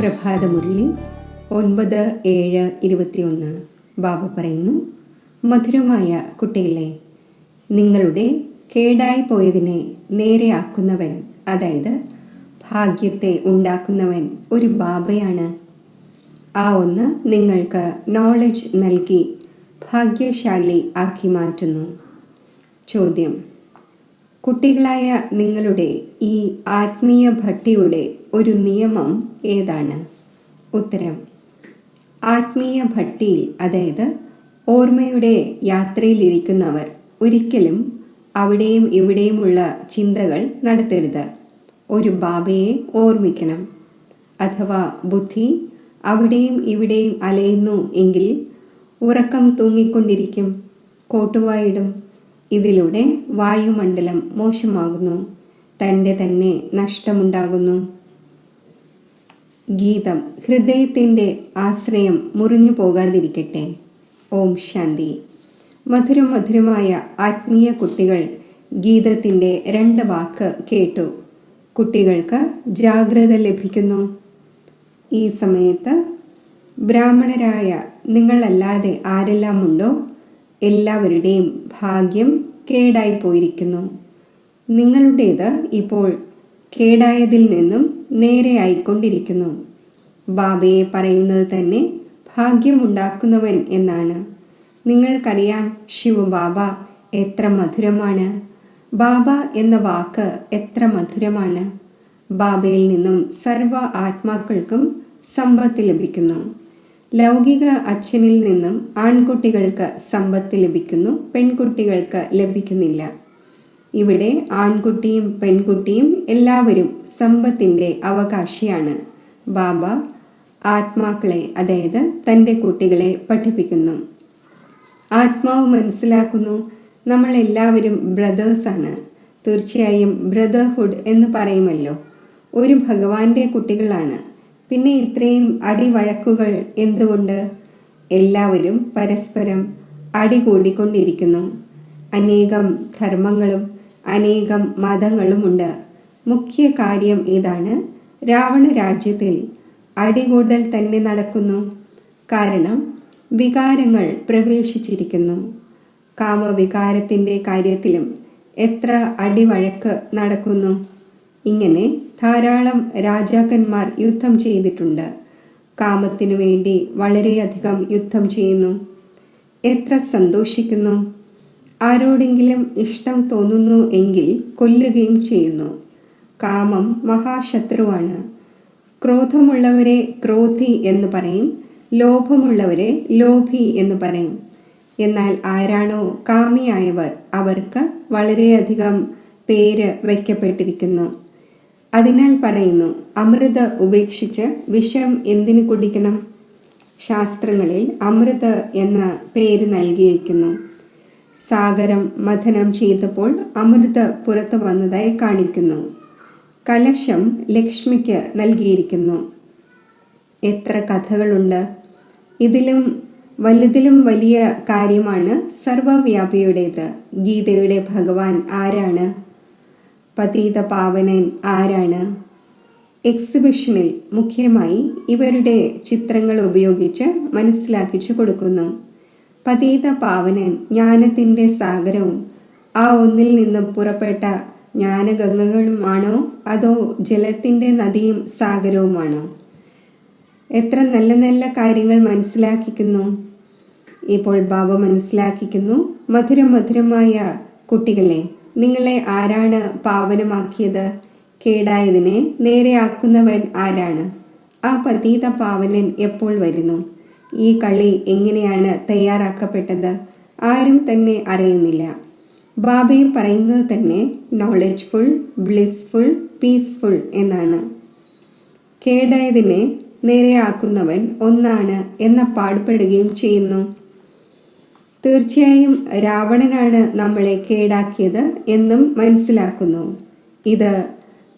പ്രഭാതമുരളി 9/7/21. ബാബ പറയുന്നു, മധുരമായ കുട്ടികളെ, നിങ്ങളുടെ കേടായി പോയതിനെ നേരെയാക്കുന്നവൻ, അതായത് ഭാഗ്യത്തെ ഉണ്ടാക്കുന്നവൻ ഒരു ബാബയാണ്. ആ ഒന്ന് നിങ്ങൾക്ക് നോളജ് നൽകി ഭാഗ്യശാലി ആക്കി മാറ്റുന്നു. ചോദ്യം: കുട്ടികളായ നിങ്ങളുടെ ഈ ആത്മീയ ഭട്ടിയുടെ ഒരു നിയമം ഏതാണ്? ഉത്തരം: ആത്മീയ ഭട്ടിയിൽ, അതായത് ഓർമ്മയുടെ യാത്രയിലിരിക്കുന്നവർ ഒരിക്കലും അവിടെയും ഇവിടെയുമുള്ള ചിന്തകൾ നടത്തരുത്. ഒരു ബാബയെ ഓർമ്മിക്കണം. അഥവാ ബുദ്ധി അവിടെയും ഇവിടെയും അലയുന്നു എങ്കിൽ ഉറക്കം തൂങ്ങിക്കൊണ്ടിരിക്കും, കോട്ടുവായിടും. ഇതിലൂടെ വായുമണ്ഡലം മോശമാകുന്നു, തൻ്റെ തന്നെ നഷ്ടമുണ്ടാകുന്നു. ഗീതം: ഹൃദയത്തിൻ്റെ ആശ്രയം മുറിഞ്ഞു പോകാതിരിക്കട്ടെ. ഓം ശാന്തി. മധുരമായ ആത്മീയ കുട്ടികൾ ഗീതത്തിൻ്റെ 2 വാക്ക് കേട്ടു. കുട്ടികൾക്ക് ജാഗ്രത ലഭിക്കുന്നു. ഈ സമയത്ത് ബ്രാഹ്മണരായ നിങ്ങളല്ലാതെ ആരെല്ലാമുണ്ടോ എല്ലാവരുടെയും ഭാഗ്യം കേടായിപ്പോയിരിക്കുന്നു. നിങ്ങളുടേത് ഇപ്പോൾ കേടായതിൽ നിന്നും നേരെയായിക്കൊണ്ടിരിക്കുന്നു. ബാബയെ പറയുന്നത് തന്നെ ഭാഗ്യമുണ്ടാക്കുന്നവൻ എന്നാണ്. നിങ്ങൾക്കറിയാം, ശിവബാബ എത്ര മധുരമാണ്. ബാബ എന്ന വാക്ക് എത്ര മധുരമാണ്. ബാബയിൽ നിന്നും സർവ ആത്മാക്കൾക്കും സമ്പത്ത് ലഭിക്കുന്നു. ലൗകിക അച്ഛനിൽ നിന്നും ആൺകുട്ടികൾക്ക് സമ്പത്ത് ലഭിക്കുന്നു, പെൺകുട്ടികൾക്ക് ലഭിക്കുന്നില്ല. ഇവിടെ ആൺകുട്ടിയും പെൺകുട്ടിയും എല്ലാവരും സമ്പത്തിൻ്റെ അവകാശിയാണ്. ബാബ ആത്മാക്കളെ, അതായത് തൻ്റെ കുട്ടികളെ പഠിപ്പിക്കുന്നു. ആത്മാവ് മനസ്സിലാക്കുന്നു, നമ്മൾ എല്ലാവരും ബ്രദേഴ്സാണ്. തീർച്ചയായും ബ്രദർഹുഡ് എന്ന് പറയുമല്ലോ. ഒരു ഭഗവാന്റെ കുട്ടികളാണ്. പിന്നെ ഇത്രയും അടിവഴക്കുകൾ എന്തുകൊണ്ട്? എല്ലാവരും പരസ്പരം അടികൂടിക്കൊണ്ടിരിക്കുന്നു. അനേകം ധർമ്മങ്ങളും അനേകം മതങ്ങളുമുണ്ട്. മുഖ്യ കാര്യം ഇതാണ്: രാവണ രാജ്യത്തിൽ അടികൂടൽ തന്നെ നടക്കുന്നു. കാരണം വികാരങ്ങൾ പ്രവേശിച്ചിരിക്കുന്നു. കാമവികാരത്തിൻ്റെ കാര്യത്തിലും എത്ര അടിവഴക്ക് നടക്കുന്നു. ഇങ്ങനെ ധാരാളം രാജാക്കന്മാർ യുദ്ധം ചെയ്തിട്ടുണ്ട്. കാമത്തിനു വേണ്ടി വളരെയധികം യുദ്ധം ചെയ്യുന്നു. എത്ര സന്തോഷിക്കുന്നു. ആരോടെങ്കിലും ഇഷ്ടം തോന്നുന്നു എങ്കിൽ കൊല്ലുകയും ചെയ്യുന്നു. കാമം മഹാശത്രുവാണ്. ക്രോധമുള്ളവരെ ക്രോധി എന്ന് പറയും, ലോഭമുള്ളവരെ ലോഭി എന്ന് പറയും. എന്നാൽ ആരാണോ കാമിയായവർ അവർക്ക് വളരെയധികം പേര് വയ്ക്കപ്പെട്ടിരിക്കുന്നു. അതിനാൽ പറയുന്നു, അമൃത് ഉപേക്ഷിച്ച് വിഷം എന്തിനു കുടിക്കണം? ശാസ്ത്രങ്ങളിൽ അമൃത് എന്ന പേര് നൽകിയിരിക്കുന്നു. സാഗരം മഥനം ചെയ്തപ്പോൾ അമൃത് പുറത്തു വന്നതായി കാണിക്കുന്നു. കലശം ലക്ഷ്മിക്ക് നൽകിയിരിക്കുന്നു. എത്ര കഥകളുണ്ട്. ഇതിലും വലിയ കാര്യമാണ് സർവവ്യാപിയുടേത്. ഗീതയുടെ ഭഗവാൻ ആരാണ്? പതീത പാവനൻ ആരാണ്? എക്സിബിഷനിൽ മുഖ്യമായി ഇവരുടെ ചിത്രങ്ങൾ ഉപയോഗിച്ച് മനസ്സിലാക്കിച്ചു കൊടുക്കുന്നു. പതീത പാവനൻ ജ്ഞാനത്തിൻ്റെ സാഗരവും ആ ഒന്നിൽ നിന്നും പുറപ്പെട്ട ജ്ഞാനഗംഗകളുമാണോ, അതോ ജലത്തിൻ്റെ നദിയും സാഗരവുമാണോ? എത്ര നല്ല കാര്യങ്ങൾ മനസ്സിലാക്കിക്കുന്നു. ഇപ്പോൾ ബാബ മനസ്സിലാക്കിക്കുന്നു, മധുരമായ കുട്ടികളെ, നിങ്ങളെ ആരാണ് പാവനമാക്കിയത്? കേടായതിനെ നേരെയാക്കുന്നവൻ ആരാണ്? ആ പതീത പാവനൻ എപ്പോൾ വരുന്നു? ഈ കളി എങ്ങനെയാണ് തയ്യാറാക്കപ്പെട്ടത്? ആരും തന്നെ അറിയുന്നില്ല. ബാബയും പറയുന്നത് തന്നെ നോളജ്ഫുൾ, ബ്ലിസ്ഫുൾ, പീസ്ഫുൾ എന്നാണ്. കേടായതിനെ നേരെയാക്കുന്നവൻ ഒന്നാണ് എന്ന പാടുപെടുകയും ചെയ്യുന്നു. തീർച്ചയായും രാവണനാണ് നമ്മളെ കേടാക്കിയത് എന്നും മനസ്സിലാക്കുന്നു. ഇത്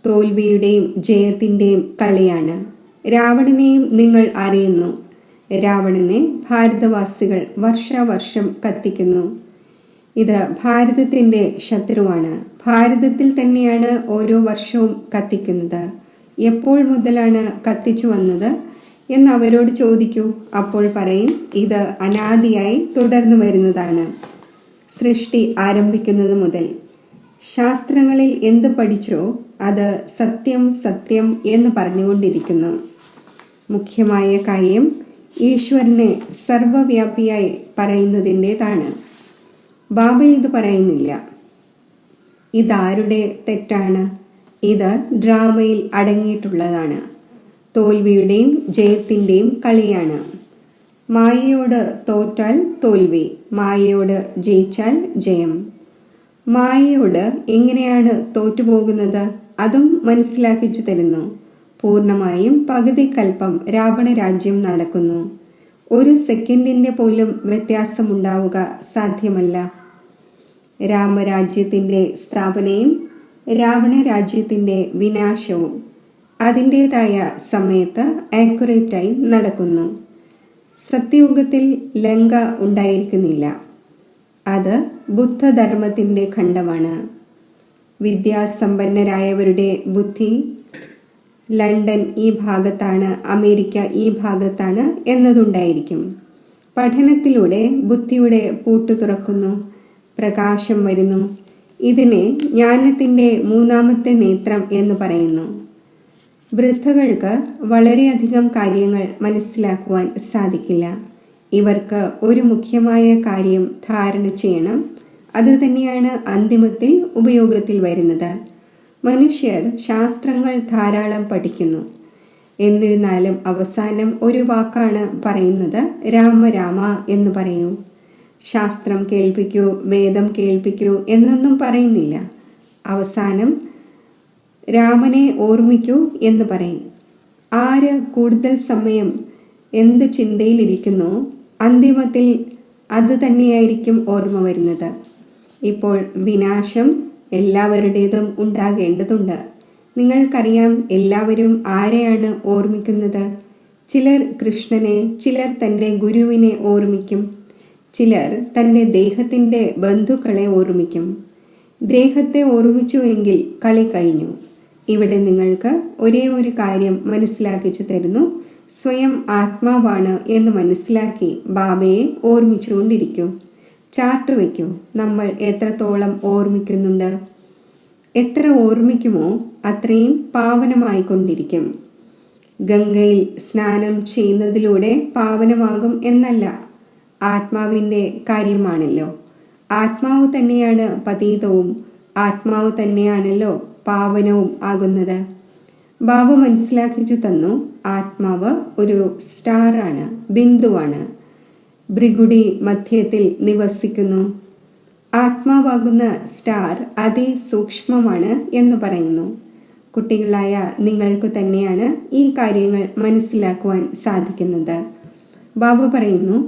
തോൽവിയുടെയും ജയത്തിൻ്റെയും കളിയാണ്. രാവണനെയും നിങ്ങൾ അറിയുന്നു. രാവണനെ ഭാരതവാസികൾ വർഷാവർഷം കത്തിക്കുന്നു. ഇത് ഭാരതത്തിൻ്റെ ശത്രുവാണ്. ഭാരതത്തിൽ തന്നെയാണ് ഓരോ വർഷവും കത്തിക്കുന്നത്. എപ്പോൾ മുതലാണ് കത്തിച്ചു വന്നത് എന്ന് അവരോട് ചോദിക്കൂ. അപ്പോൾ പറയും, ഇത് അനാദിയായി തുടർന്നു വരുന്നതാണ്, സൃഷ്ടി ആരംഭിക്കുന്നത് മുതൽ. ശാസ്ത്രങ്ങളിൽ എന്ത് പഠിച്ചോ അത് സത്യം സത്യം എന്ന് പറഞ്ഞുകൊണ്ടിരിക്കുന്നു. മുഖ്യമായ കാര്യം ഈശ്വരനെ സർവവ്യാപിയായി പറയുന്നതിൻ്റെതാണ്. ബാബ ഇത് പറയുന്നില്ല. ഇതാരുടെ തെറ്റാണ്? ഇത് ഡ്രാമയിൽ അടങ്ങിയിട്ടുള്ളതാണ്. തോൽവിയുടെയും ജയത്തിൻ്റെയും കളിയാണ്. മായയോട് തോറ്റാൽ തോൽവി, മായയോട് ജയിച്ചാൽ ജയം. മായയോട് എങ്ങനെയാണ് തോറ്റുപോകുന്നത്? അതും മനസ്സിലാക്കിച്ചു തരുന്നു. പൂർണ്ണമായും പകുതി കൽപ്പം രാവണ രാജ്യം നടക്കുന്നു. ഒരു സെക്കൻഡിൻ്റെ പോലും വ്യത്യാസമുണ്ടാവുക സാധ്യമല്ല. രാമരാജ്യത്തിൻ്റെ സ്ഥാപനയും രാവണ രാജ്യത്തിൻ്റെ വിനാശവും അതിൻ്റേതായ സമയത്ത് ആക്യുറേറ്റായി നടക്കുന്നു. സത്യയുഗത്തിൽ ലങ്ക ഉണ്ടായിരിക്കുന്നില്ല. അത് ബുദ്ധധർമ്മത്തിൻ്റെ ഖണ്ഡമാണ്. വിദ്യാസമ്പന്നരായവരുടെ ബുദ്ധി ലണ്ടൻ ഈ ഭാഗത്താണ്, അമേരിക്ക ഈ ഭാഗത്താണ് എന്നതുണ്ടായിരിക്കും. പഠനത്തിലൂടെ ബുദ്ധിയുടെ പൂട്ട് തുറക്കുന്നു, പ്രകാശം വരുന്നു. ഇതിനെ ജ്ഞാനത്തിൻ്റെ മൂന്നാമത്തെ നേത്രം എന്ന് പറയുന്നു. വൃദ്ധകൾക്ക് വളരെയധികം കാര്യങ്ങൾ മനസ്സിലാക്കുവാൻ സാധിക്കില്ല. ഇവർക്ക് ഒരു മുഖ്യമായ കാര്യം ധാരണ ചെയ്യണം. അതുതന്നെയാണ് അന്തിമത്തിൽ ഉപയോഗത്തിൽ വരുന്നത്. മനുഷ്യർ ശാസ്ത്രങ്ങൾ ധാരാളം പഠിക്കുന്നു. എന്നിരുന്നാലും അവസാനം ഒരു വാക്കാണ് പറയുന്നത്, രാമ രാമ എന്ന് പറയൂ. ശാസ്ത്രം കേൾപ്പിക്കൂ, വേദം കേൾപ്പിക്കൂ എന്നൊന്നും പറയുന്നില്ല. അവസാനം രാമനെ ഓർമ്മിക്കൂ എന്ന് പറയും. ആര് കൂടുതൽ സമയം എന്ത് ചിന്തയിലിരിക്കുന്നോ അന്തിമത്തിൽ അത് തന്നെയായിരിക്കും ഓർമ്മ വരുന്നത്. ഇപ്പോൾ വിനാശം എല്ലാവരുടേതും ഉണ്ടാകേണ്ടതുണ്ട്. നിങ്ങൾക്കറിയാം എല്ലാവരും ആരെയാണ് ഓർമ്മിക്കുന്നത്. ചിലർ കൃഷ്ണനെ, ചിലർ തൻ്റെ ഗുരുവിനെ ഓർമ്മിക്കും, ചിലർ തൻ്റെ ദേഹത്തിൻ്റെ ബന്ധുക്കളെ ഓർമ്മിക്കും. ദേഹത്തെ ഓർമ്മിച്ചു എങ്കിൽ കളി കഴിഞ്ഞു. ഇവിടെ നിങ്ങൾക്ക് ഒരേ ഒരു കാര്യം മനസ്സിലാക്കിച്ചു തരുന്നു. സ്വയം ആത്മാവാണ് എന്ന് മനസ്സിലാക്കി ബാബയെ ഓർമ്മിച്ചുകൊണ്ടിരിക്കൂ. ചാർട്ട് വയ്ക്കൂ. നമ്മൾ എത്രത്തോളം ഓർമ്മിക്കുന്നുണ്ട്. എത്ര ഓർമ്മിക്കുമോ അത്രയും പാവനമായിക്കൊണ്ടിരിക്കും. ഗംഗയിൽ സ്നാനം ചെയ്യുന്നതിലൂടെ പാവനമാകും എന്നല്ല, ആത്മാവിൻ്റെ കാര്യമാണല്ലോ. ആത്മാവ് തന്നെയാണ് പതീതവും, ആത്മാവ് തന്നെയാണല്ലോ പാവനവും ആകുന്നത്. ബാബ മനസ്സിലാക്കിച്ചു തന്നു, ആത്മാവ് ഒരു സ്റ്റാറാണ്, ബിന്ദുവാണ്. ഭൃഗുടി മധ്യത്തിൽ നിവസിക്കുന്നു. ആത്മാവാകുന്ന സ്റ്റാർ അതിസൂക്ഷ്മമാണ് എന്ന് പറയുന്നു. കുട്ടികളായ നിങ്ങൾക്ക് തന്നെയാണ് ഈ കാര്യങ്ങൾ മനസ്സിലാക്കുവാൻ സാധിക്കുന്നത്. ബാബ പറയുന്നു,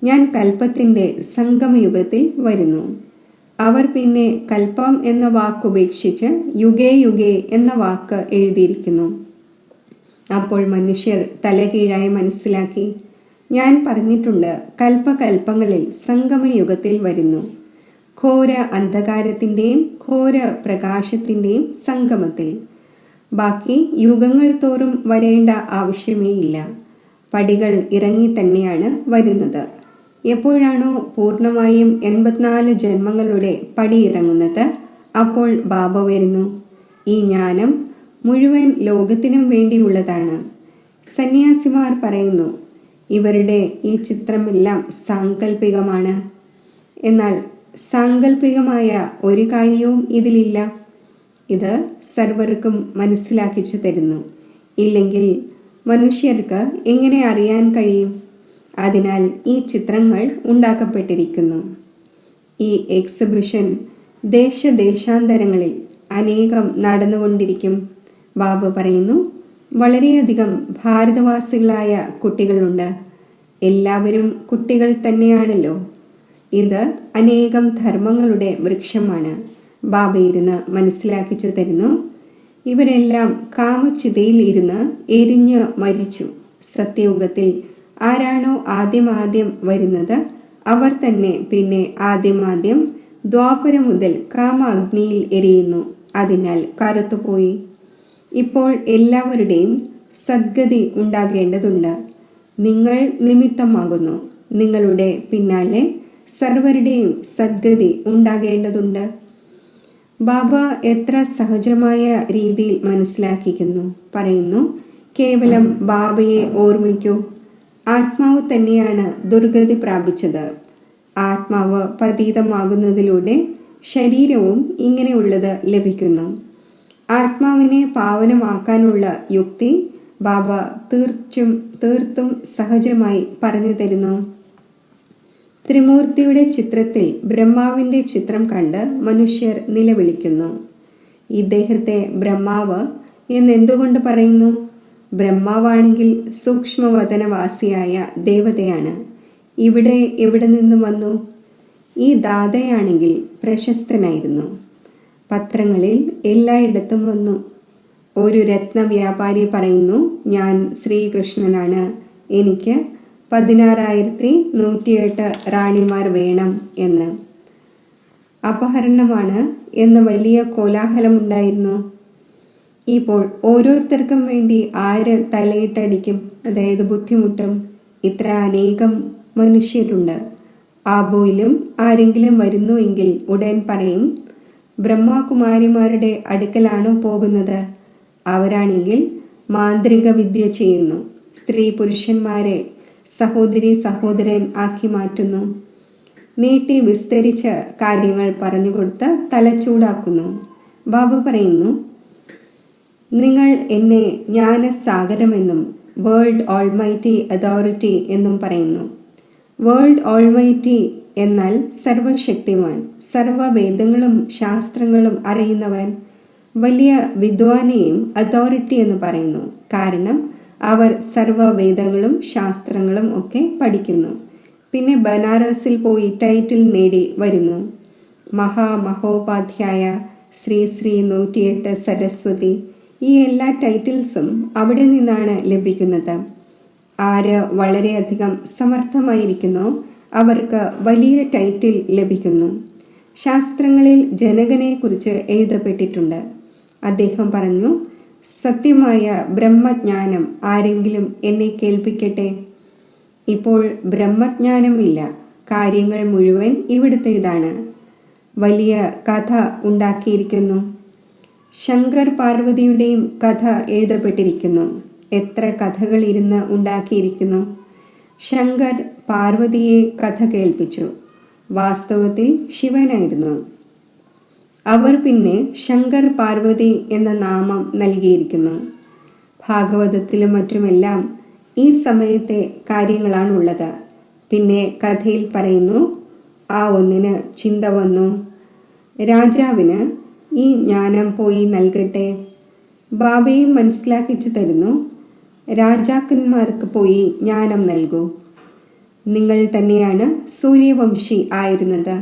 ഞാൻ കൽപ്പത്തിൻ്റെ സംഗമയുഗത്തിൽ വരുന്നു. അവർ പിന്നെ കൽപ്പം എന്ന വാക്കുപേക്ഷിച്ച് യുഗേ യുഗേ എന്ന വാക്ക് എഴുതിയിരിക്കുന്നു. അപ്പോൾ മനുഷ്യർ തലകീഴായി മനസ്സിലാക്കി, ഞാൻ പറഞ്ഞിട്ടുണ്ട് കൽപ്പകൽപ്പങ്ങളിൽ സംഗമയുഗത്തിൽ വരുന്നു. ഘോര അന്ധകാരത്തിൻ്റെയും ഘോര പ്രകാശത്തിൻ്റെയും സംഗമത്തിൽ. ബാക്കി യുഗങ്ങൾ തോറും വരേണ്ട ആവശ്യമേ ഇല്ല. പടികൾ ഇറങ്ങി തന്നെയാണ് വരുന്നത്. എപ്പോഴാണോ പൂർണ്ണമായും 84 ജന്മങ്ങളുടെ പടി ഇറങ്ങുന്നത്, അപ്പോൾ ബാബ വരുന്നു. ഈ ജ്ഞാനം മുഴുവൻ ലോകത്തിനും വേണ്ടിയുള്ളതാണ്. സന്യാസിമാർ പറയുന്നു, ഇവരുടെ ഈ ചിത്രമെല്ലാം സാങ്കല്പികമാണ്. എന്നാൽ സാങ്കല്പികമായ ഒരു കാര്യവും ഇതിലില്ല. ഇത് സർവർക്കും മനസ്സിലാക്കിച്ചു തരുന്നു. ഇല്ലെങ്കിൽ മനുഷ്യർക്ക് എങ്ങനെ അറിയാൻ കഴിയും? അതിനാൽ ഈ ചിത്രങ്ങൾ ഉണ്ടാക്കപ്പെട്ടിരിക്കുന്നു. ഈ എക്സിബിഷൻ ദേശദേശാന്തരങ്ങളിൽ അനേകം നടന്നുകൊണ്ടിരിക്കും. ബാബ പറയുന്നു, വളരെയധികം ഭാരതവാസികളായ കുട്ടികളുണ്ട്. എല്ലാവരും കുട്ടികൾ തന്നെയാണല്ലോ. ഇത് അനേകം ധർമ്മങ്ങളുടെ വൃക്ഷമാണ്. ബാബ ഇരുന്ന് മനസ്സിലാക്കിച്ചു തരുന്നു. ഇവരെല്ലാം കാമചിതയിൽ ഇരുന്ന് എരിഞ്ഞ് മരിച്ചു. സത്യയുഗത്തിൽ ആരാണോ ആദ്യം വരുന്നത് അവർ തന്നെ പിന്നെ ആദ്യം ദ്വാപരം മുതൽ കാമ അഗ്നിയിൽ എരിയുന്നു. അതിനാൽ കറുത്തുപോയി. ഇപ്പോൾ എല്ലാവരുടെയും സദ്ഗതി ഉണ്ടാകേണ്ടതുണ്ട്. നിങ്ങൾ നിമിത്തമാകുന്നു. നിങ്ങളുടെ പിന്നാലെ സർവരുടെയും സദ്ഗതി ഉണ്ടാകേണ്ടതുണ്ട്. ബാബ എത്ര സഹജമായ രീതിയിൽ മനസ്സിലാക്കിക്കുന്നു. പറയുന്നു, കേവലം ബാബയെ ഓർമ്മിക്കൂ. ആത്മാവ് തന്നെയാണ് ദുർഗതി പ്രാപിച്ചത്. ആത്മാവ് പതീതമാകുന്നതിലൂടെ ശരീരവും ഇങ്ങനെയുള്ളത് ലഭിക്കുന്നു. ആത്മാവിനെ പാവനമാക്കാനുള്ള യുക്തി ബാബ തീർത്തും സഹജമായി പറഞ്ഞു തരുന്നു. ത്രിമൂർത്തിയുടെ ചിത്രത്തിൽ ബ്രഹ്മാവിൻ്റെ ചിത്രം കണ്ട് മനുഷ്യർ നിലവിളിക്കുന്നു. ഇദ്ദേഹത്തെ ബ്രഹ്മാവ് എന്നെന്തുകൊണ്ട് പറയുന്നു? ബ്രഹ്മാവാണെങ്കിൽ സൂക്ഷ്മവതനവാസിയായ ദേവതയാണ്. എവിടെ നിന്ന് വന്നു? ഈ ദാതയാണെങ്കിൽ പ്രശസ്തനായിരുന്നു. പത്രങ്ങളിൽ എല്ലായിടത്തും വന്നു. ഒരു രത്നവ്യാപാരി പറയുന്നു, ഞാൻ ശ്രീകൃഷ്ണനാണ്, എനിക്ക് 16,108 റാണിമാർ വേണം എന്ന്. അപഹരണമാണ് എന്ന വലിയ കോലാഹലമുണ്ടായിരുന്നു. ഇപ്പോൾ ഓരോരുത്തർക്കും വേണ്ടി ആര് തലയിട്ടടിക്കും, അതായത് ബുദ്ധിമുട്ടും? ഇത്ര അനേകം മനുഷ്യരുണ്ട്. ആബോയിലും ആരെങ്കിലും വരുന്നുവെങ്കിൽ ഉടൻ പറയും, ബ്രഹ്മകുമാരിമാരുടെ അടുക്കലാണോ പോകുന്നത്? അവരാണെങ്കിൽ മാന്ത്രിക വിദ്യ ചെയ്യുന്നു. സ്ത്രീ പുരുഷന്മാരെ സഹോദരി സഹോദരൻ ആക്കി മാറ്റുന്നു. നീട്ടി വിസ്തരിച്ച കാര്യങ്ങൾ പറഞ്ഞുകൊടുത്ത് തലച്ചൂടാക്കുന്നു. ബാബ പറയുന്നു, നിങ്ങൾ എന്നെ ജ്ഞാനസാഗരമെന്നും വേൾഡ് ഓൾമൈറ്റി അതോറിറ്റി എന്നും പറയുന്നു. വേൾഡ് ഓൾമൈറ്റി എന്നാൽ സർവശക്തിമാൻ, സർവവേദങ്ങളും ശാസ്ത്രങ്ങളും അറിയുന്നവൻ. വലിയ വിദ്വാനെയും അതോറിറ്റി എന്ന് പറയുന്നു. കാരണം അവർ സർവവേദങ്ങളും ശാസ്ത്രങ്ങളും ഒക്കെ പഠിക്കുന്നു. പിന്നെ ബനാറസിൽ പോയി ടൈറ്റിൽ നേടി വരുന്നു. മഹാമഹോപാധ്യായ, ശ്രീ 108 സരസ്വതി, ഈ എല്ലാ ടൈറ്റിൽസും അവിടെ നിന്നാണ് ലഭിക്കുന്നത്. ആര് വളരെയധികം സമർത്ഥമായിരിക്കുന്നോ അവർക്ക് വലിയ ടൈറ്റിൽ ലഭിക്കുന്നു. ശാസ്ത്രങ്ങളിൽ ജനകനെക്കുറിച്ച് എഴുതപ്പെട്ടിട്ടുണ്ട്. അദ്ദേഹം പറഞ്ഞു, സത്യമായ ബ്രഹ്മജ്ഞാനം ആരെങ്കിലും എന്നെ കേൾപ്പിക്കട്ടെ. ഇപ്പോൾ ബ്രഹ്മജ്ഞാനമില്ല. കാര്യങ്ങൾ മുഴുവൻ ഇവിടുത്തേതാണ്. വലിയ കഥ ഉണ്ടാക്കിയിരിക്കുന്നു. ശങ്കർ പാർവതിയുടെയും കഥ എഴുതപ്പെട്ടിരിക്കുന്നു. എത്ര കഥകൾ ഇരുന്ന് ഉണ്ടാക്കിയിരിക്കുന്നു. ശങ്കർ പാർവതിയെ കഥ കേൾപ്പിച്ചു. വാസ്തവത്തിൽ ശിവനായിരുന്നു. അവർ പിന്നെ ശങ്കർ പാർവതി എന്ന നാമം നൽകിയിരിക്കുന്നു. ഭാഗവതത്തിലും മറ്റുമെല്ലാം ഈ സമയത്തെ കാര്യങ്ങളാണുള്ളത്. പിന്നെ കഥയിൽ പറയുന്നു, ആ ഒന്നിന് ചിന്ത വന്നു. രാജാവിന് ഈ ജ്ഞാനം പോയി നൽകട്ടെ. ബാബയും മനസ്സിലാക്കിച്ചു തരുന്നു, രാജാക്കന്മാർക്ക് പോയി ജ്ഞാനം നൽകൂ. നിങ്ങൾ തന്നെയാണ് സൂര്യവംശി ആയിരുന്നത്.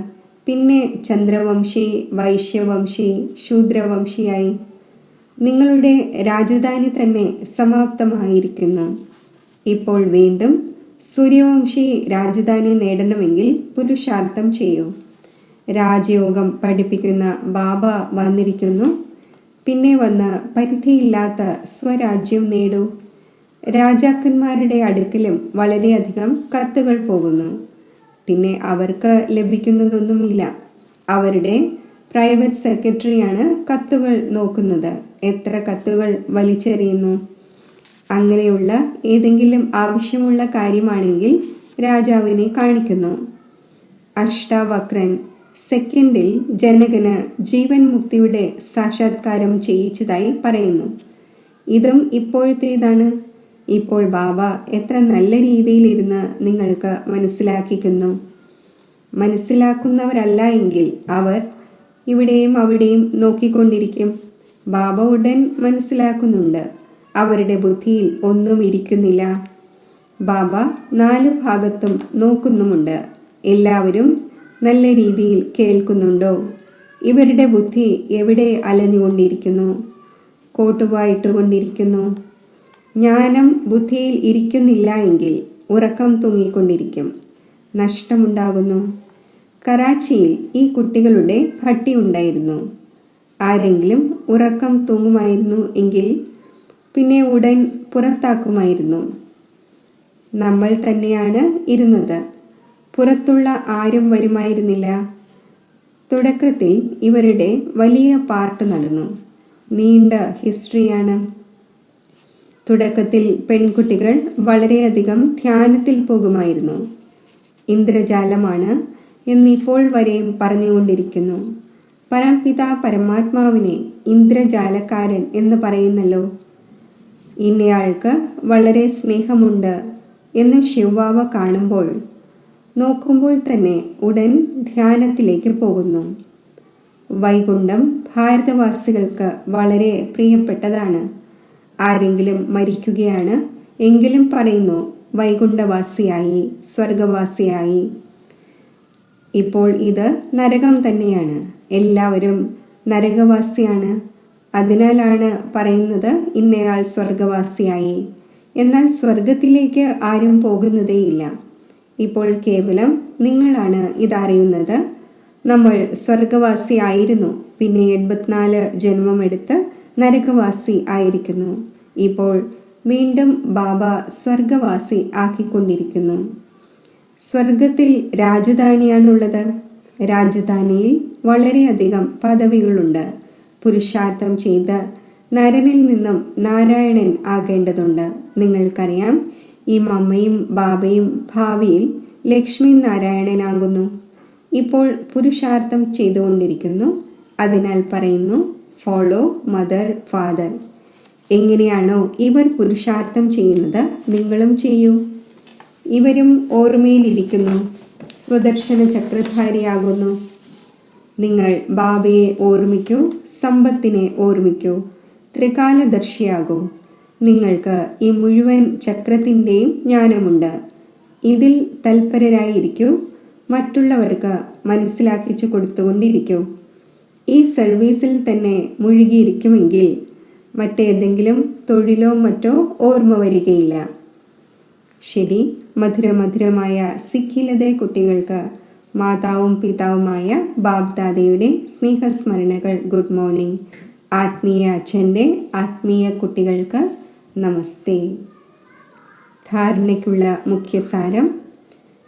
പിന്നെ ചന്ദ്രവംശി, വൈശ്യവംശി, ശൂദ്രവംശിയായി. നിങ്ങളുടെ രാജധാനി തന്നെ സമാപ്തമായിരിക്കുന്നു. ഇപ്പോൾ വീണ്ടും സൂര്യവംശി രാജധാനി നേടണമെങ്കിൽ പുരുഷാർത്ഥം ചെയ്യൂ. രാജയോഗം പഠിപ്പിക്കുന്ന ബാബ വന്നിരിക്കുന്നു. പിന്നെ വന്ന് പരിധിയില്ലാത്ത സ്വരാജ്യം നേടൂ. രാജാക്കന്മാരുടെ അടുക്കലും വളരെയധികം കത്തുകൾ പോകുന്നു. പിന്നെ അവർക്ക് ലഭിക്കുന്നതൊന്നുമില്ല. അവരുടെ പ്രൈവറ്റ് സെക്രട്ടറിയാണ് കത്തുകൾ നോക്കുന്നത്. എത്ര കത്തുകൾ വലിച്ചെറിയുന്നു. അങ്ങനെയുള്ള ഏതെങ്കിലും ആവശ്യമുള്ള കാര്യമാണെങ്കിൽ രാജാവിനെ കാണിക്കുന്നു. അഷ്ടാവക്രൻ സെക്കൻഡിൽ ജനകന് ജീവൻ മുക്തിയുടെ സാക്ഷാത്കാരം ചെയ്യിച്ചതായി പറയുന്നു. ഇതും ഇപ്പോഴത്തേതാണ്. ഇപ്പോൾ ബാബ എത്ര നല്ല രീതിയിലിരുന്ന് നിങ്ങൾക്ക് മനസ്സിലാക്കിക്കുന്നു. മനസ്സിലാക്കുന്നവരല്ല എങ്കിൽ അവർ ഇവിടെയും അവിടെയും നോക്കിക്കൊണ്ടിരിക്കും. ബാബ ഉടൻ മനസ്സിലാക്കുന്നുണ്ട്. അവരുടെ ബുദ്ധിയിൽ ഒന്നും ഇരിക്കുന്നില്ല. ബാബ 4 ഭാഗത്തും നോക്കുന്നുമുണ്ട്. എല്ലാവരും നല്ല രീതിയിൽ കേൾക്കുന്നുണ്ടോ? ഇവരുടെ ബുദ്ധി എവിടെ അലഞ്ഞുകൊണ്ടിരിക്കുന്നു? കോട്ടുവായിട്ടുകൊണ്ടിരിക്കുന്നു. ജ്ഞാനം ബുദ്ധിയിൽ ഇരിക്കുന്നില്ല എങ്കിൽ ഉറക്കം തൂങ്ങിക്കൊണ്ടിരിക്കും. നഷ്ടമുണ്ടാകുന്നു. കറാച്ചിയിൽ ഈ കുട്ടികളുടെ ഭട്ടി ഉണ്ടായിരുന്നു. ആരെങ്കിലും ഉറക്കം തൂങ്ങുമായിരുന്നു എങ്കിൽ പിന്നെ ഉടൻ പുറത്താക്കുമായിരുന്നു. നമ്മൾ തന്നെയാണ് ഇരുന്നത്. പുറത്തുള്ള ആരും വരുമായിരുന്നില്ല. തുടക്കത്തിൽ ഇവരുടെ വലിയ പാർട്ട് നടന്നു. നീണ്ട ഹിസ്റ്ററിയാണ്. തുടക്കത്തിൽ പെൺകുട്ടികൾ വളരെയധികം ധ്യാനത്തിൽ പോകുമായിരുന്നു. ഇന്ദ്രജാലമാണ് എന്നിപ്പോൾ വരെയും പറഞ്ഞുകൊണ്ടിരിക്കുന്നു. പരംപിതാ പരമാത്മാവിനെ ഇന്ദ്രജാലക്കാരൻ എന്ന് പറയുന്നല്ലോ. ഇന്നയാൾക്ക് വളരെ സ്നേഹമുണ്ട് എന്ന് ശിവബാബ കാണുമ്പോൾ നോക്കുമ്പോൾ തന്നെ ഉടൻ ധ്യാനത്തിലേക്ക് പോകുന്നു. വൈകുണ്ഠം ഭാരതവാസികൾക്ക് വളരെ പ്രിയപ്പെട്ടതാണ്. ആരെങ്കിലും മരിക്കുകയാണ് എങ്കിലും പറയുന്നു വൈകുണ്ഠവാസിയായി, സ്വർഗവാസിയായി. ഇപ്പോൾ ഇത് നരകം തന്നെയാണ്. എല്ലാവരും നരകവാസിയാണ്. അതിനാലാണ് പറയുന്നത് ഇന്നയാൾ സ്വർഗവാസിയായി. എന്നാൽ സ്വർഗത്തിലേക്ക് ആരും പോകുന്നതേയില്ല. ഇപ്പോൾ കേവലം നിങ്ങളാണ് ഇതറിയുന്നത്. നമ്മൾ സ്വർഗവാസിയായിരുന്നു, പിന്നെ 84 ജന്മമെടുത്ത് നരകവാസി ആയിരിക്കുന്നു. ഇപ്പോൾ വീണ്ടും ബാബ സ്വർഗവാസി ആക്കിക്കൊണ്ടിരിക്കുന്നു. സ്വർഗത്തിൽ രാജധാനിയാണുള്ളത്. രാജധാനിയിൽ വളരെയധികം പദവികളുണ്ട്. പുരുഷാർത്ഥം ചെയ്ത് നരനിൽ നിന്നും നാരായണൻ ആകേണ്ടതുണ്ട്. നിങ്ങൾക്കറിയാം, ഈ മമ്മയും ബാബയും ഭാവിയിൽ ലക്ഷ്മി നാരായണനാകുന്നു. ഇപ്പോൾ പുരുഷാർത്ഥം ചെയ്തുകൊണ്ടിരിക്കുന്നു. അതിനാൽ പറയുന്നു ഫോളോ മദർ ഫാദർ. എങ്ങനെയാണോ ഇവർ പുരുഷാർത്ഥം ചെയ്യുന്നത് നിങ്ങളും ചെയ്യൂ. ഇവരും ഓർമ്മയിലിരിക്കുന്നു, സ്വദർശന ചക്രധാരിയാകുന്നു. നിങ്ങൾ ബാബയെ ഓർമ്മിക്കൂ, സമ്പത്തിനെ ഓർമ്മിക്കൂ, ത്രികാലദർശിയാകൂ. നിങ്ങൾക്ക് ഈ മുഴുവൻ ചക്രത്തിൻ്റെയും ജ്ഞാനമുണ്ട്. ഇതിൽ തൽപരരായിരിക്കൂ. മറ്റുള്ളവർക്ക് മനസ്സിലാക്കിച്ചു കൊടുത്തുകൊണ്ടിരിക്കൂ. ഈ സർവീസിൽ തന്നെ മുഴുകിയിരിക്കുമെങ്കിൽ മറ്റേതെങ്കിലും തൊഴിലോ മറ്റോ ഓർമ്മ വരികയില്ല. ശരി, മധുരമധുരമായ സിഖിലതെ കുട്ടികൾക്ക് മാതാവും പിതാവുമായ ബാബ്ദാദയുടെ സ്നേഹസ്മരണകൾ. Good morning. ആത്മീയ അച്ഛൻ്റെ ആത്മീയ കുട്ടികൾക്ക് നമസ്തേ. ധാരണയ്ക്കുള്ള മുഖ്യസാരം: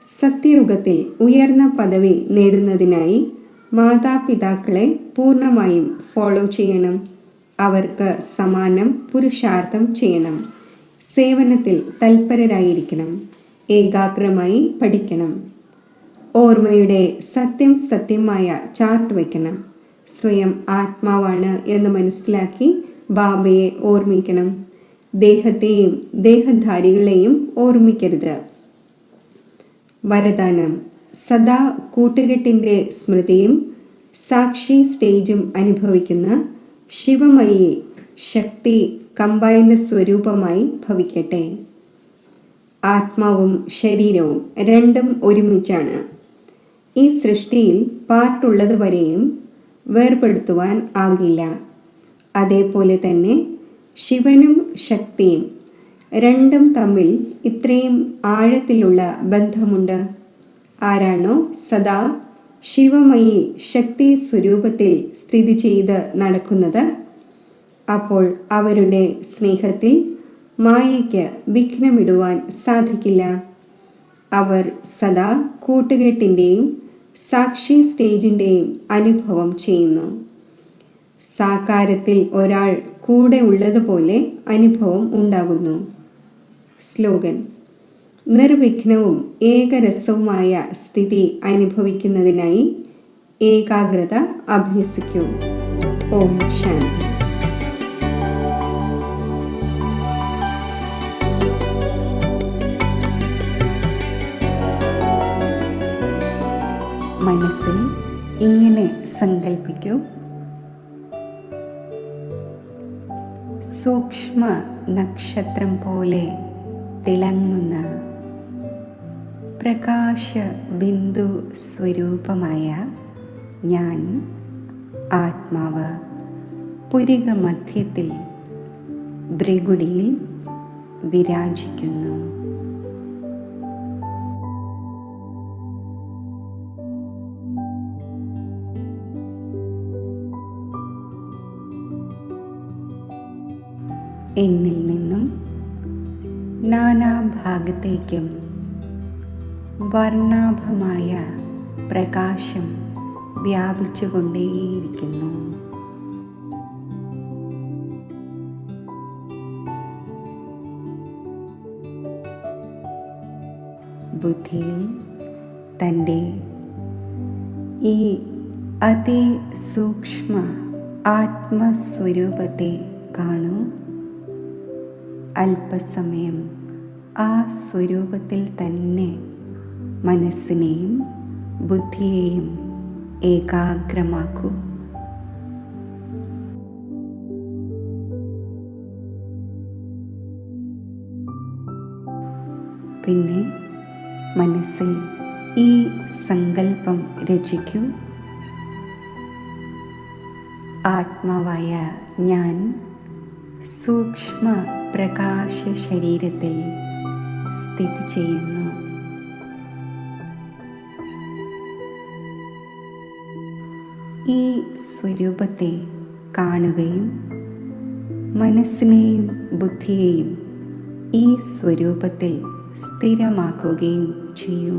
സത്യയുഗത്തിൽ ഉയർന്ന പദവി നേടുന്നതിനായി മാതാപിതാക്കളെ പൂർണ്ണമായും ഫോളോ ചെയ്യണം. അവർക്ക് സമാനം പുരുഷാർത്ഥം ചെയ്യണം. സേവനത്തിൽ തൽപരരായിരിക്കണം. ഏകാഗ്രമായി പഠിക്കണം. ഓർമ്മയുടെ സത്യമായ ചാർട്ട് വയ്ക്കണം. സ്വയം ആത്മാവാണ് എന്ന് മനസ്സിലാക്കി ബാബയെ ഓർമ്മിക്കണം. ദേഹത്തെയും ദേഹധാരികളെയും ഓർമ്മിക്കരുത്. വരദാനം: സദാ കൂട്ടുകെട്ടിൻ്റെ സ്മൃതിയും സാക്ഷി സ്റ്റേജും അനുഭവിക്കുന്ന ശിവമയി ശക്തി കമ്പൈൻഡ് സ്വരൂപമായി ഭവിക്കട്ടെ. ആത്മാവും ശരീരവും രണ്ടും ഒരുമിച്ചാണ്. ഈ സൃഷ്ടിയിൽ പാർട്ടുള്ളതുവരെയും വേർപെടുത്തുവാൻ ആകില്ല. അതേപോലെ തന്നെ ശിവനും ശക്തിയും രണ്ടും തമ്മിൽ ഇത്രയും ആഴത്തിലുള്ള ബന്ധമുണ്ട്. ആരാണോ സദാ ശിവമയി ശക്തി സ്വരൂപത്തിൽ സ്ഥിതി ചെയ്ത് നടക്കുന്നത്, അപ്പോൾ അവരുടെ സ്നേഹത്തിൽ മായയ്ക്ക് വിഘ്നമിടുവാൻ സാധിക്കില്ല. അവർ സദാ കൂട്ടുകെട്ടിൻ്റെയും സാക്ഷി സ്റ്റേജിൻ്റെയും അനുഭവം ചെയ്യുന്നു. സാകാരത്തിൽ ഒരാൾ കൂടെ ഉള്ളതുപോലെ അനുഭവം ഉണ്ടാകുന്നു. സ്ലോഗൻ: നിർവിഘ്നവും ഏകരസവുമായ സ്ഥിതി അനുഭവിക്കുന്നതിനായി ഏകാഗ്രത അഭ്യസിക്കൂ. ഓം ശാന്തി. മനസ്സിൽ ഇങ്ങനെ സങ്കൽപ്പിക്കൂ: സൂക്ഷ്മ നക്ഷത്രം പോലെ തിളങ്ങുന്ന പ്രകാശ ബിന്ദു സ്വരൂപമായ ഞാൻ ആത്മാവ് പുരിക മധ്യത്തിൽ ഭൃഗുടിയിൽ വിരാജിക്കുന്നു. എന്നിൽ നിന്നും നാനാഭാഗത്തേക്കും വർണ്ണാഭമായ പ്രകാശം വ്യാപിച്ചുകൊണ്ടേയിരിക്കുന്നു. ബുദ്ധിയിൽ തൻ്റെ ഈ അതിസൂക്ഷ്മ ആത്മസ്വരൂപത്തെ കാണൂ. അല്പസമയം ആ സ്വരൂപത്തിൽ തന്നെ മനസ്സിനെയും ബുദ്ധിയെയും ഏകാഗ്രമാക്കൂ. പിന്നെ മനസ്സിൽ ഈ സങ്കല്പം രചിക്കൂ. ആത്മാവായ ഞാൻ സൂക്ഷ്മ പ്രകാശ ശരീരത്തിൽ സ്ഥിതി ചെയ്യുന്നു. ഈ സ്വരൂപത്തെ കാണുകയും മനസ്സിനെയും ബുദ്ധിയെയും ഈ സ്വരൂപത്തിൽ സ്ഥിരമാക്കുകയും ചെയ്യൂ.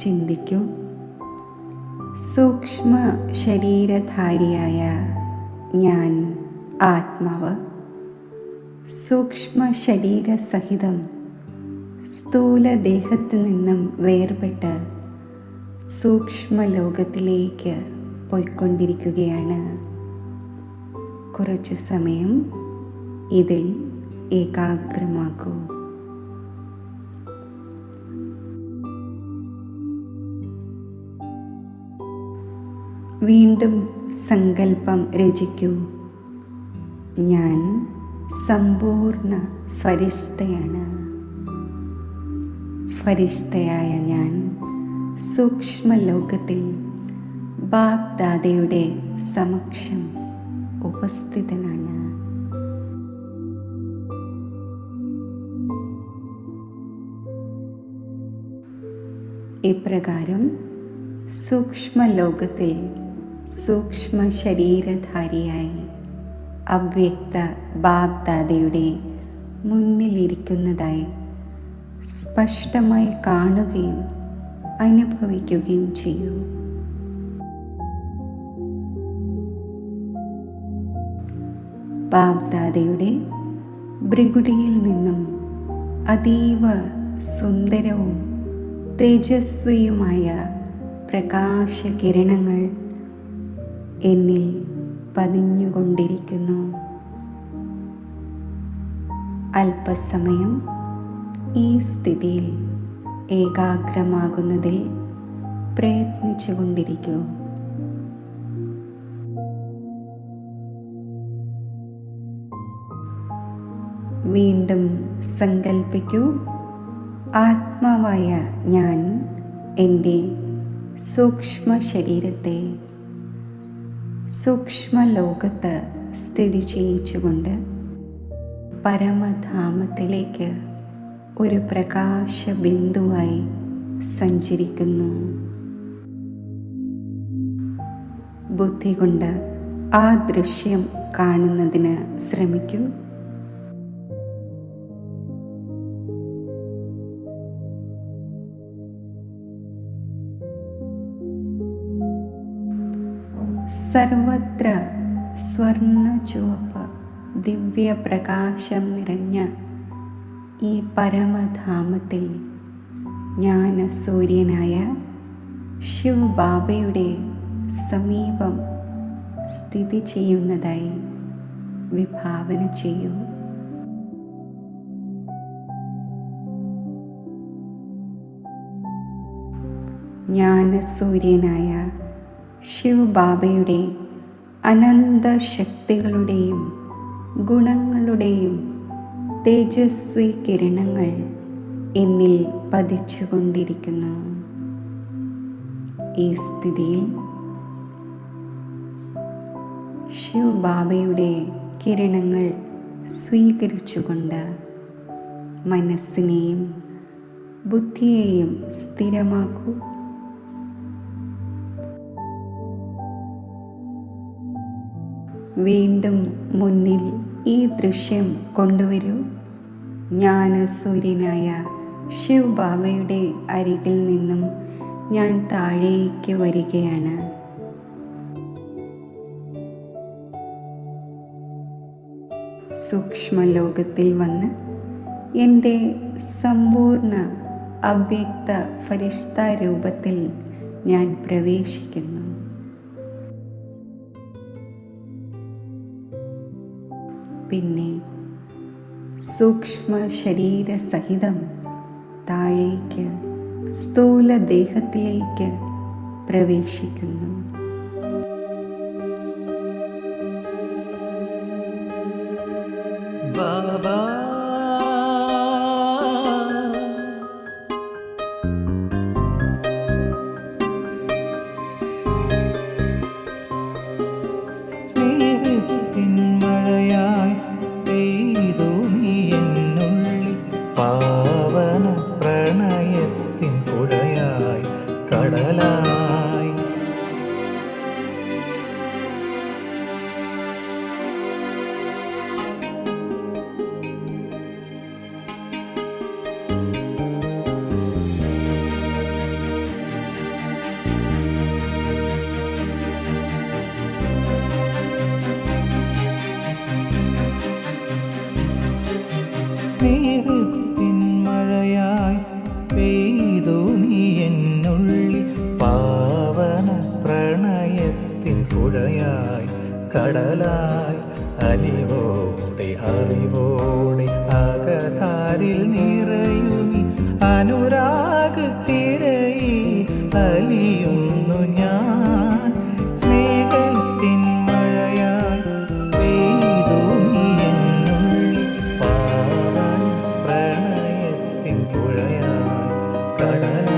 ചിന്തിക്കൂ, സൂക്ഷ്മ ശരീരധാരിയായ ഞാൻ ആത്മാവ് സൂക്ഷ്മ ശരീരസഹിതം സ്ഥൂലദേഹത്തു നിന്നും വേർപെട്ട് സൂക്ഷ്മലോകത്തിലേക്ക് പോയിക്കൊണ്ടിരിക്കുകയാണ്. കുറച്ചു സമയം ഇതിൽ ഏകാഗ്രമാക്കൂ. വീണ്ടും സങ്കല്പം രചിക്കൂ. ഞാൻ സമ്പൂർണ്ണ ഫരിഷ്തയാണ്. ഫരിഷ്തയായ ഞാൻ സൂക്ഷ്മലോകത്തിൽ ബാപ് ദാദയുടെ സമക്ഷം ഉപസ്ഥിതനാണ്. ഇപ്രകാരം സൂക്ഷ്മലോകത്തിൽ സൂക്ഷ്മ ശരീരധാരിയായി അവ്യക്ത ബാപ് ദാദയുടെ മുന്നിലിരിക്കുന്നതായി സ്പഷ്ടമായി കാണുകയും അനുഭവിക്കുകയും ചെയ്യൂ. ബാപ് ദാദയുടെ ഭൃഗുടിയിൽ നിന്നും അതീവ സുന്ദരവും തേജസ്വിയുമായ പ്രകാശകിരണങ്ങൾ എന്നിൽ പതിഞ്ഞുകൊണ്ടിരിക്കുന്നു. അല്പസമയം ഈ സ്ഥിതിയിൽ ഏകാഗ്രമാകുന്നതിൽ പ്രയത്നിച്ചുകൊണ്ടിരിക്കൂ. വീണ്ടും സങ്കൽപ്പിക്കൂ, ആത്മാവായ ഞാൻ എൻ്റെ സൂക്ഷ്മ ശരീരത്തെ സൂക്ഷ്മലോകത്ത് സ്ഥിതി ചെയ്യിച്ചുകൊണ്ട് പരമധാമത്തിലേക്ക് ഒരു പ്രകാശബിന്ദുവായി സഞ്ചരിക്കുന്നു. ബുദ്ധി കൊണ്ട് ആ ദൃശ്യം കാണുന്നതിന് ശ്രമിക്കൂ. സർവത്ര സ്വർണ്ണ ചുവപ്പ് ദിവ്യപ്രകാശം നിറഞ്ഞ ഈ പരമധാമത്തിൽ ജ്ഞാനസൂര്യനായ ശിവ് ബാബയുടെ സമീപം സ്ഥിതി ചെയ്യുന്നതായി വിഭാവന ചെയ്യൂ. ജ്ഞാനസൂര്യനായ ശിവ് ബാബയുടെ അനന്ത ശക്തികളുടെയും ഗുണങ്ങളുടെയും തേജസ്വി കിരണങ്ങൾ എന്നിൽ പതിച്ചുകൊണ്ടിരിക്കുന്നു. ഈ സ്ഥിതിയിൽ ശിവ് ബാബയുടെ കിരണങ്ങൾ സ്വീകരിച്ചുകൊണ്ട് മനസ്സിനെയും ബുദ്ധിയെയും സ്ഥിരമാക്കൂ. വീണ്ടും മുന്നിൽ ഈ ദൃശ്യം കൊണ്ടുവരൂ. ജ്ഞാനസൂര്യനായ ശിവ് ബാബയുടെ അരികിൽ നിന്നും ഞാൻ താഴേക്ക് വരികയാണ്. സൂക്ഷ്മലോകത്തിൽ വന്ന് എൻ്റെ സമ്പൂർണ്ണ അവ്യക്ത ഫരിഷ്ത രൂപത്തിൽ ഞാൻ പ്രവേശിക്കുന്നു. പിന്നെ സൂക്ഷ്മ ശരീരസഹിതം താഴേക്ക് സ്ഥൂല ദേഹത്തിലേക്ക് പ്രവേശിക്കുന്നു. ബാബാ സ്നേഹത്തിൻ മഴയായി പെയ്തു നീ എന്നുള്ളിൽ, പാവന പ്രണയത്തിൻ പുഴയായി കടലായി. സ്നേഹത്തിൻ മഴയായി പെയ്തു നീ എന്നുള്ളിൽ, പാവന പ്രണയത്തിൻ പുഴയായി കടലായി. അലിവോടെ അറിവോടെ അകതാരിൽ നിറയുമി അനുരാഗത്തിരയിൽ അലിയുന്നു ഞാൻ. സ്നേഹത്തിൻ മഴയായി പെയ്തു നീ എന്നുള്ളിൽ, പാവന പ്രണയത്തിൻ പുഴയായി കടലായി.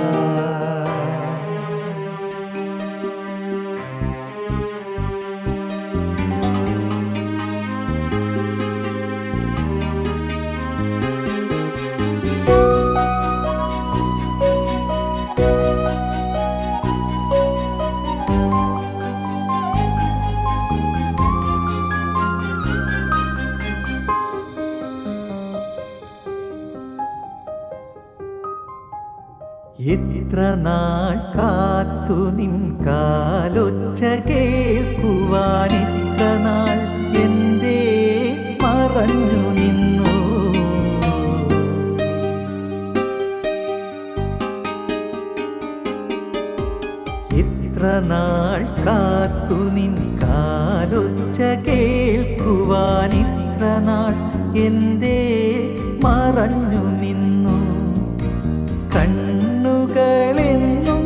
എത്ര നാൾ കാത്തു നിൻ കാലൊച്ച കേൾക്കുവാൻ, ഇത്ര നാൾ എന്തേ മറഞ്ഞു നിന്നു. എത്ര നാൾ കാത്തു നിൻ കാലൊച്ച കേൾക്കുവാൻ, ഇത്ര നാൾ എന്തേ മറഞ്ഞു നിന്നു. കണ്ണുകളെന്നും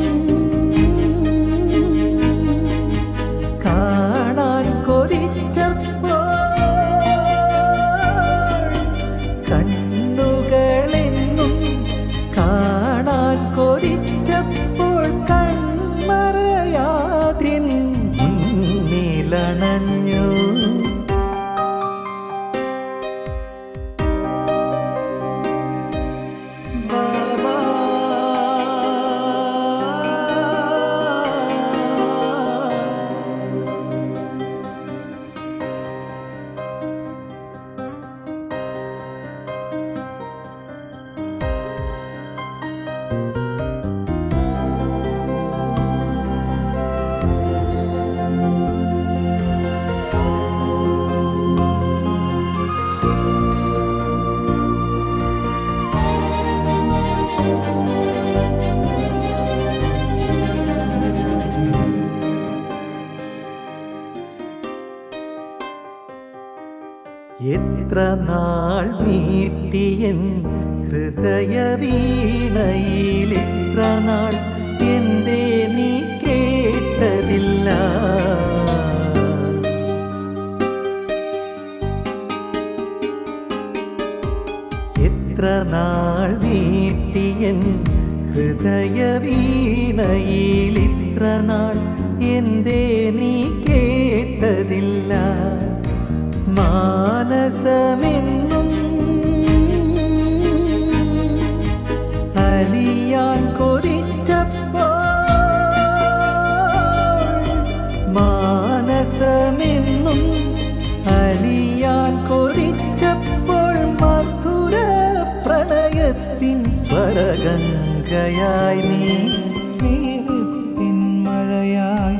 കാണാൻ കൊതിച്ചപ്പോൾ, കണ്ണുകളെന്നും കാണാൻ കൊതിച്ചപ്പോൾ, കൺമറയാതിൻ മുന്നിലണഞ്ഞു. എത്ര നാൾ മീട്ടിയൻ ഹൃദയവീണയിൽ, എത്ര നാൾ എന്തേ നീ കേട്ടതില്ല. എത്ര നാൾ മീട്ടിയൻ ഹൃദയവീണയിൽ, ഇത്ര നാൾ എന്തേ നീ കേട്ടതില്ല. മാനസമെന്നും അലിയാൻ കൊതിച്ചപ്പോൾ, മാനസമെന്നും ഗംഗയായി നീ സ്നേഹത്തിൻ മഴയായി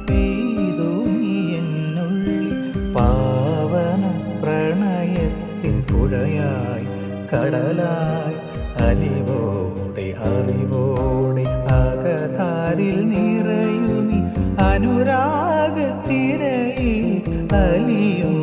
പെയ്തു നീ എന്നുള്ളിൽ പാവന പ്രണയത്തിൻ പുഴയായി കടലായി അലിവോടെ അറിവോടെ അകതാരിൽ നിറയുമി അനുരാഗത്തിരയിൽ അലിയും